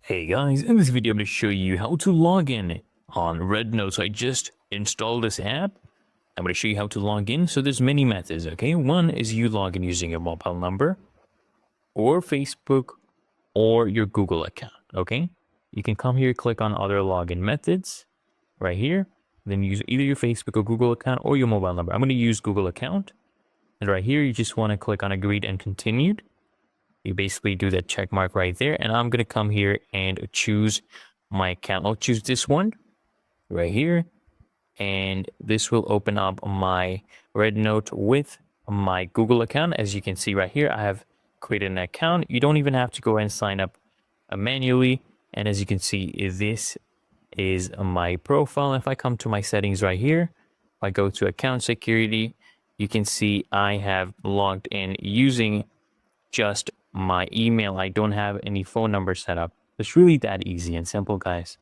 Hey guys, in this video I'm going to show you how to log in on RedNote. So I just installed this app. I'm going to show you how to log in. So there's many methods, okay? One is you log in using your mobile number or Facebook or your Google account, okay? You can come here, click on other login methods right here. Then use either your Facebook or Google account or your mobile number. I'm going to use Google account. And right here, you just want to click on agreed and continued. You basically do that check mark right there, and I'm going to come here and choose my account. I'll choose this one right here, and this will open up my RedNote with my Google account. As you can see right here, I have created an account. You don't even have to go and sign up manually. And as you can see, this is my profile. If I come to my settings right here, if I go to account security, you can see I have logged in using just my email. I don't have any phone number set up. It's really that easy and simple, guys.